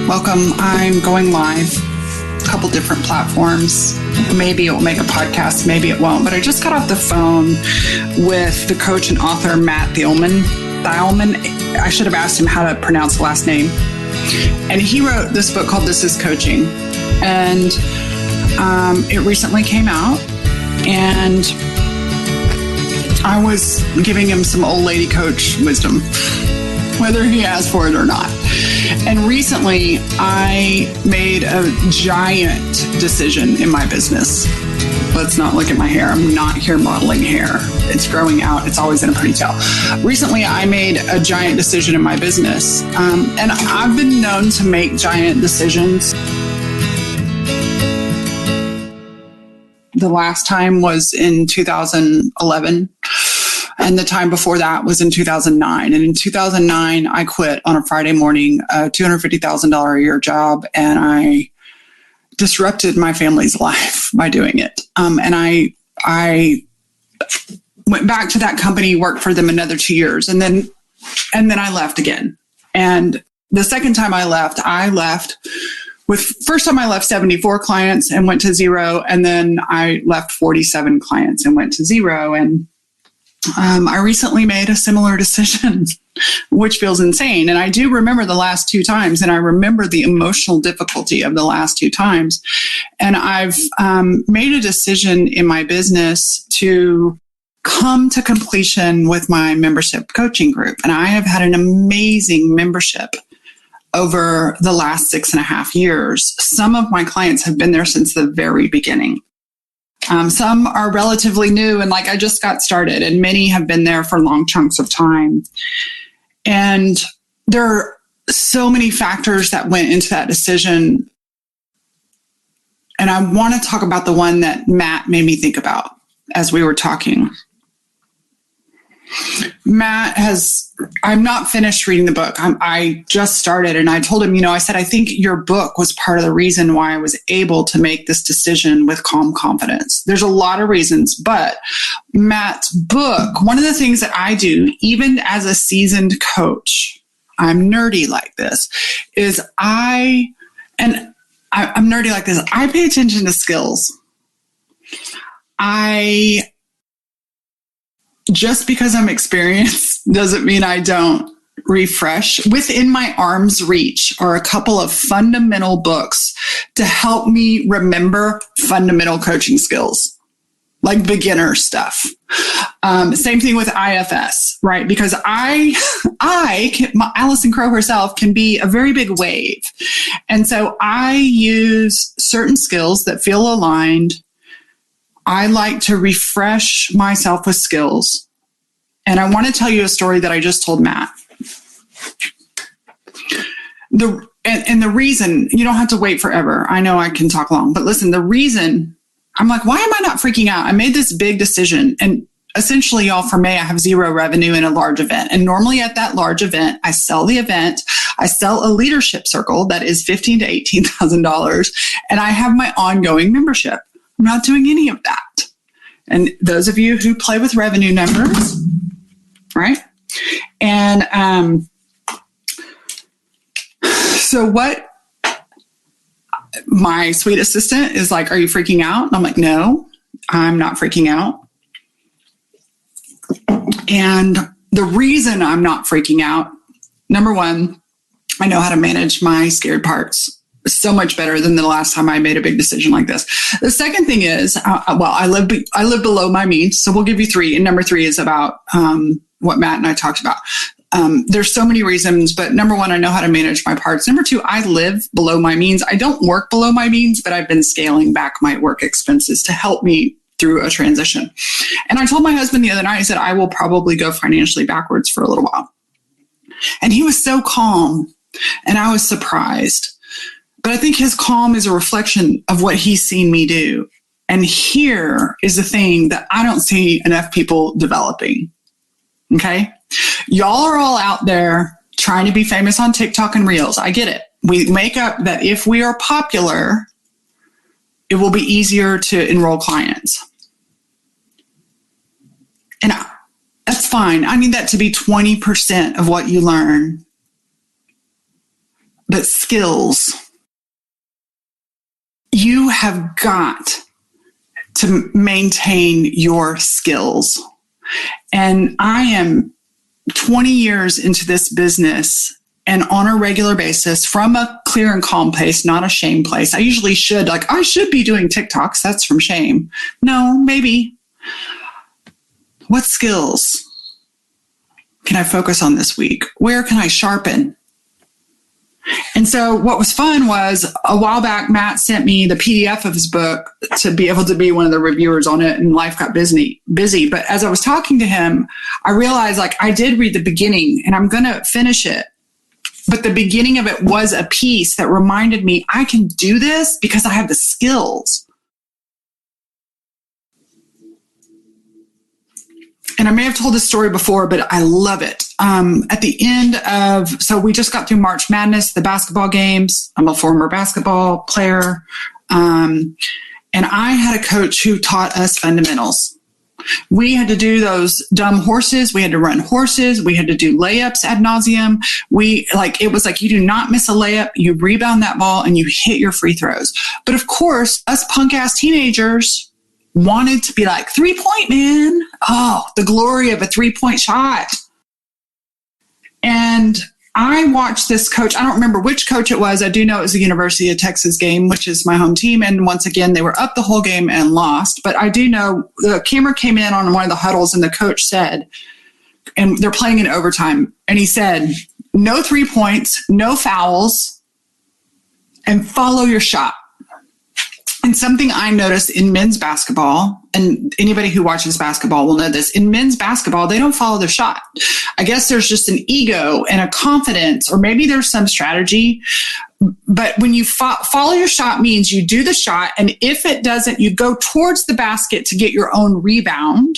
Welcome. I'm going live, a couple different platforms. Maybe it will make a podcast, maybe it won't. But I just got off the phone with the coach and author, Matt Thielman. I should have asked him how to pronounce the last name. And he wrote this book called This Is Coaching. And it recently came out. And I was giving him some old lady coach wisdom, whether he asked for it or not. And recently, I made a giant decision in my business. Let's not look at my hair. I'm not here modeling hair. It's growing out. It's always in a ponytail. Recently, I made a giant decision in my business. And I've been known to make giant decisions. The last time was in 2011. And the time before that was in 2009. And in 2009, I quit on a Friday morning, a $250,000 a year job, and I disrupted my family's life by doing it. And I went back to that company, worked for them another 2 years, and then I left again. And the second time I left first time I left 74 clients and went to zero, and then I left 47 clients and went to zero. And I recently made a similar decision, which feels insane. And I do remember the last two times, and I remember the emotional difficulty of the last two times. And I've made a decision in my business to come to completion with my membership coaching group. And I have had an amazing membership over the last 6.5 years. Some of my clients have been there since the very beginning. Some are relatively new and I just got started, and many have been there for long chunks of time. And there are so many factors that went into that decision. And I want to talk about the one that Matt made me think about as we were talking. I'm not finished reading the book. I just started, and I told him, I said, I think your book was part of the reason why I was able to make this decision with calm confidence. There's a lot of reasons, but Matt's book, one of the things that I do, even as a seasoned coach, I'm nerdy like this, is I'm nerdy like this. I pay attention to skills. Just because I'm experienced doesn't mean I don't refresh. Within my arm's reach are a couple of fundamental books to help me remember fundamental coaching skills, like beginner stuff. Same thing with IFS, right? Because Allison Crow herself can be a very big wave. And so I use certain skills that feel aligned. I like to refresh myself with skills. And I want to tell you a story that I just told Matt. The reason, you don't have to wait forever. I know I can talk long, but listen, the reason I'm like, why am I not freaking out? I made this big decision, and essentially, y'all, for May, I have zero revenue in a large event. And normally at that large event, I sell the event. I sell a leadership circle that is $15,000 to $18,000, and I have my ongoing membership. I'm not doing any of that. And those of you who play with revenue numbers, right? And so what my sweet assistant is like, are you freaking out? And I'm like, no, I'm not freaking out. And the reason I'm not freaking out, number one, I know how to manage my scared parts so much better than the last time I made a big decision like this. The second thing is, I live below my means. So we'll give you three. And number three is about what Matt and I talked about. There's so many reasons, but number one, I know how to manage my parts. Number two, I live below my means. I don't work below my means, but I've been scaling back my work expenses to help me through a transition. And I told my husband the other night, I said, I will probably go financially backwards for a little while. And he was so calm, and I was surprised. But I think his calm is a reflection of what he's seen me do. And here is the thing that I don't see enough people developing. Okay? Y'all are all out there trying to be famous on TikTok and Reels. I get it. We make up that if we are popular, it will be easier to enroll clients. And that's fine. I need that to be 20% of what you learn. but skills. You have got to maintain your skills. And I am 20 years into this business, and on a regular basis, from a clear and calm place, not a shame place. I usually should, I should be doing TikToks. That's from shame. No, maybe. What skills can I focus on this week? Where can I sharpen? And so what was fun was a while back, Matt sent me the PDF of his book to be able to be one of the reviewers on it, and life got busy. But as I was talking to him, I realized I did read the beginning, and I'm going to finish it. But the beginning of it was a piece that reminded me I can do this because I have the skills. And I may have told this story before, but I love it. At the end so we just got through March Madness, the basketball games. I'm a former basketball player. And I had a coach who taught us fundamentals. We had to do those dumb horses. We had to run horses. We had to do layups ad nauseum. It was like, you do not miss a layup. You rebound that ball and you hit your free throws. But of course, us punk ass teenagers wanted to be like, 3-point, man. Oh, the glory of a 3-point shot. And I watched this coach. I don't remember which coach it was. I do know it was the University of Texas game, which is my home team. And once again, they were up the whole game and lost. But I do know the camera came in on one of the huddles, and the coach said, and they're playing in overtime. And he said, no 3 points, no fouls, and follow your shot. And something I noticed in men's basketball, and anybody who watches basketball will know this, in men's basketball, they don't follow their shot. I guess there's just an ego and a confidence, or maybe there's some strategy. But when you follow your shot means you do the shot, and if it doesn't, you go towards the basket to get your own rebound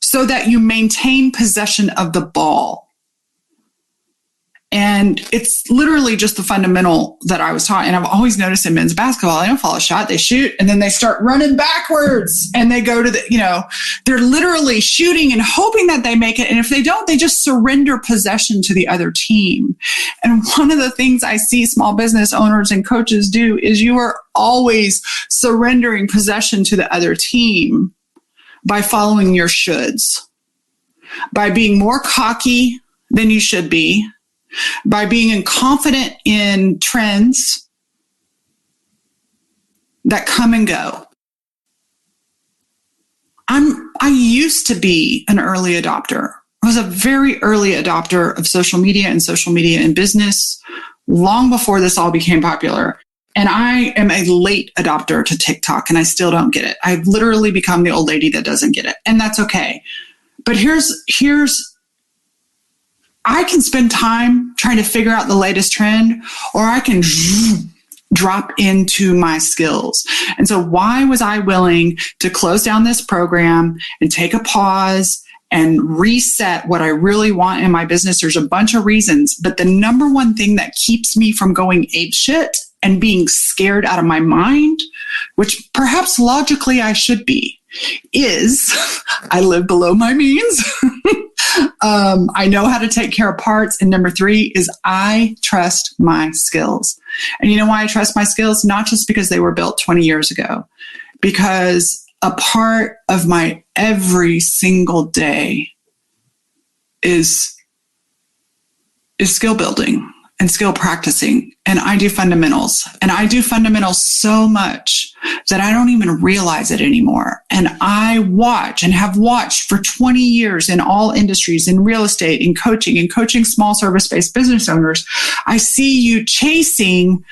so that you maintain possession of the ball. And it's literally just the fundamental that I was taught. And I've always noticed in men's basketball, they don't follow a shot, they shoot, and then they start running backwards, and they go to they're literally shooting and hoping that they make it. And if they don't, they just surrender possession to the other team. And one of the things I see small business owners and coaches do is you are always surrendering possession to the other team by following your shoulds, by being more cocky than you should be, by being confident in trends that come and go. I used to be an early adopter. I was a very early adopter of social media and business long before this all became popular. And I am a late adopter to TikTok, and I still don't get it. I've literally become the old lady that doesn't get it, and that's okay. But here's I can spend time trying to figure out the latest trend, or I can drop into my skills. And so why was I willing to close down this program and take a pause and reset what I really want in my business? There's a bunch of reasons, but the number one thing that keeps me from going apeshit and being scared out of my mind, which perhaps logically I should be, is I live below my means. I know how to take care of parts. And number 3 is I trust my skills. And you know why I trust my skills? Not just because they were built 20 years ago, because a part of my every single day is skill building and skill practicing. And I do fundamentals. And I do fundamentals so much that I don't even realize it anymore. And I watch and have watched for 20 years in all industries, in real estate, in coaching small service-based business owners. I see you chasing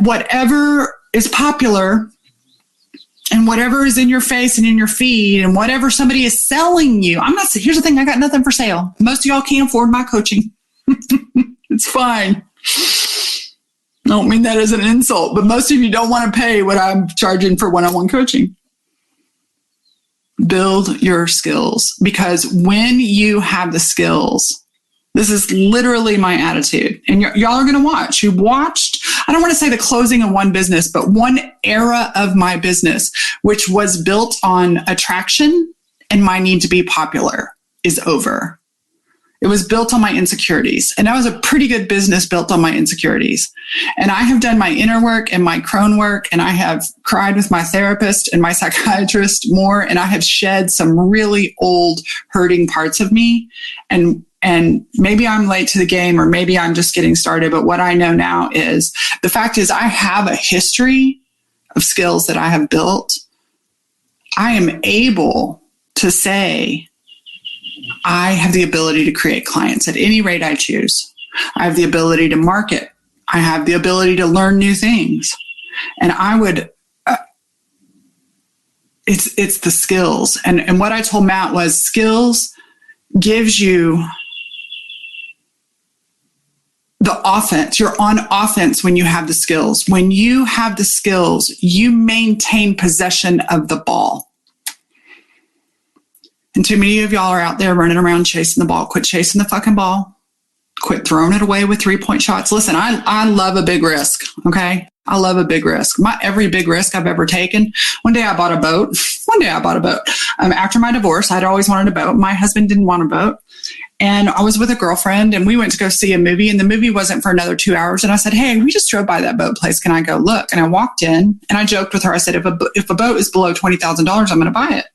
whatever is popular and whatever is in your face and in your feed and whatever somebody is selling you. Here's the thing, I got nothing for sale. Most of y'all can't afford my coaching. It's fine. I don't mean that as an insult, but most of you don't want to pay what I'm charging for one-on-one coaching. Build your skills, because when you have the skills, this is literally my attitude. And y'all are going to watch. You watched, I don't want to say the closing of one business, but one era of my business, which was built on attraction and my need to be popular, is over. It was built on my insecurities. And that was a pretty good business built on my insecurities. And I have done my inner work and my crone work, and I have cried with my therapist and my psychiatrist more, and I have shed some really old hurting parts of me. And maybe I'm late to the game, or maybe I'm just getting started. But what I know now is the fact is I have a history of skills that I have built. I am able to say, I have the ability to create clients at any rate I choose. I have the ability to market. I have the ability to learn new things. And I would, it's the skills. And what I told Matt was skills gives you the offense. You're on offense when you have the skills. When you have the skills, you maintain possession of the ball. And too many of y'all are out there running around chasing the ball. Quit chasing the fucking ball. Quit throwing it away with 3-point shots. Listen, I love a big risk, okay? I love a big risk. Every big risk I've ever taken. One day I bought a boat. After my divorce, I'd always wanted a boat. My husband didn't want a boat. And I was with a girlfriend, and we went to go see a movie, and the movie wasn't for another 2 hours. And I said, hey, we just drove by that boat place. Can I go look? And I walked in, and I joked with her. I said, if a boat is below $20,000, I'm going to buy it.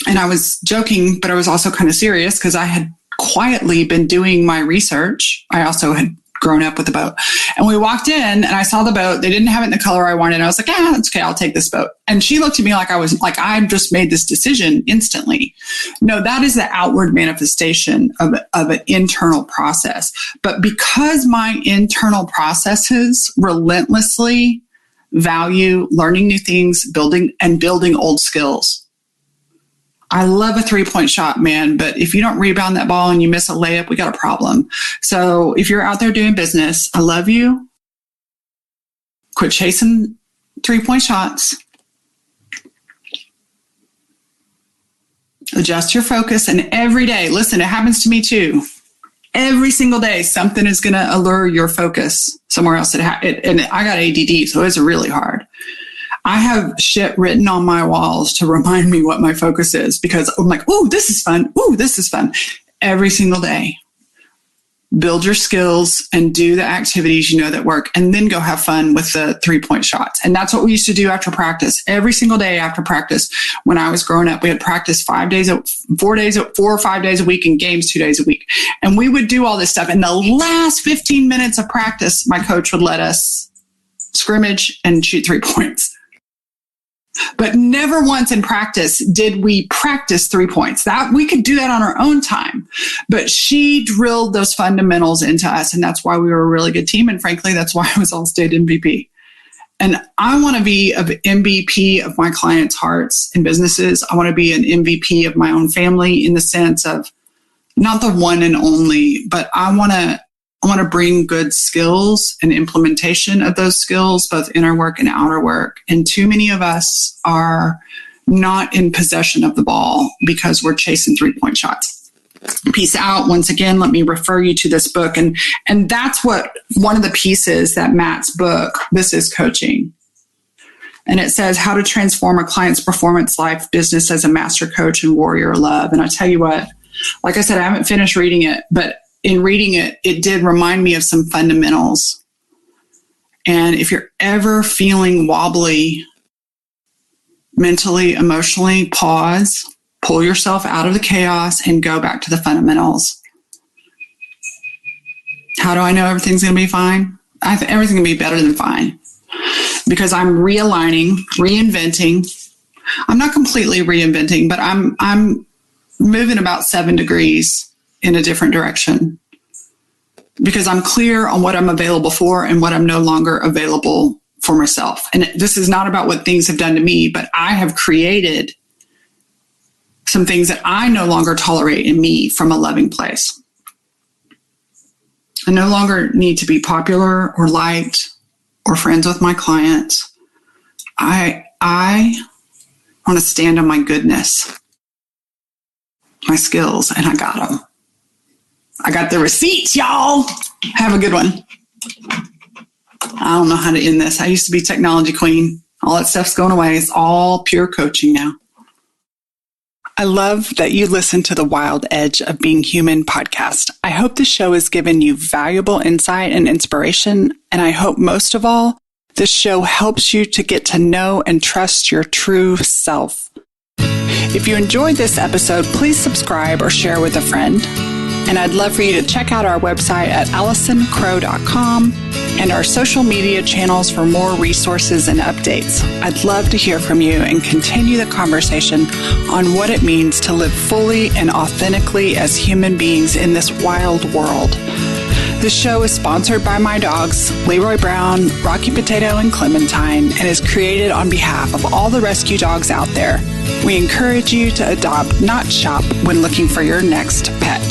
And I was joking, but I was also kind of serious because I had quietly been doing my research. I also had grown up with a boat. And we walked in, and I saw the boat. They didn't have it in the color I wanted. I was like, that's okay. I'll take this boat. And she looked at me like I just made this decision instantly. No, that is the outward manifestation of an internal process. But because my internal processes relentlessly value learning new things, building old skills. I love a 3-point shot, man, but if you don't rebound that ball and you miss a layup, we got a problem. So if you're out there doing business, I love you. Quit chasing 3-point shots. Adjust your focus. And every day, listen, it happens to me too. Every single day, something is going to allure your focus somewhere else. And I got ADD, so it's really hard. I have shit written on my walls to remind me what my focus is, because I'm like, oh, this is fun. Oh, this is fun. Every single day. Build your skills and do the activities you know that work, and then go have fun with the 3-point shots. And that's what we used to do after practice. Every single day after practice, when I was growing up, we had practice 4 or 5 days a week, and games 2 days a week. And we would do all this stuff. In the last 15 minutes of practice, my coach would let us scrimmage and shoot 3 points. But never once in practice did we practice 3 points. That we could do that on our own time. But she drilled those fundamentals into us, and that's why we were a really good team. And frankly, that's why I was All-State MVP. And I want to be an MVP of my clients' hearts and businesses. I want to be an MVP of my own family, in the sense of not the one and only, but I want to bring good skills and implementation of those skills, both inner work and outer work. And too many of us are not in possession of the ball because we're chasing 3-point shots. Peace out. Once again, let me refer you to this book. And that's what one of the pieces that Matt's book, This Is Coaching. And it says how to transform a client's performance, life, business as a master coach and warrior of love. And I tell you what, like I said, I haven't finished reading it, but in reading it, it did remind me of some fundamentals. And if you're ever feeling wobbly mentally, emotionally, pause, pull yourself out of the chaos, and go back to the fundamentals. How do I know everything's going to be fine? Everything's going to be better than fine, because I'm realigning, reinventing. I'm not completely reinventing, but I'm moving about 7 degrees in a different direction, because I'm clear on what I'm available for and what I'm no longer available for myself. And this is not about what things have done to me, but I have created some things that I no longer tolerate in me from a loving place. I no longer need to be popular or liked or friends with my clients. I want to stand on my goodness, my skills, and I got them. I got the receipts, y'all. Have a good one. I don't know how to end this. I used to be technology queen. All that stuff's going away. It's all pure coaching now. I love that you listen to the Wild Edge of Being Human podcast. I hope the show has given you valuable insight and inspiration, and I hope most of all, this show helps you to get to know and trust your true self. If you enjoyed this episode, please subscribe or share with a friend. And I'd love for you to check out our website at AllisonCrow.com and our social media channels for more resources and updates. I'd love to hear from you and continue the conversation on what it means to live fully and authentically as human beings in this wild world. This show is sponsored by my dogs, Leroy Brown, Rocky Potato, and Clementine, and is created on behalf of all the rescue dogs out there. We encourage you to adopt, not shop, when looking for your next pet.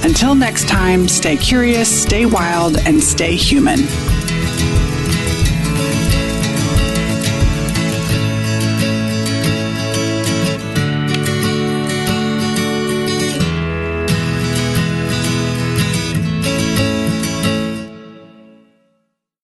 Until next time, stay curious, stay wild, and stay human.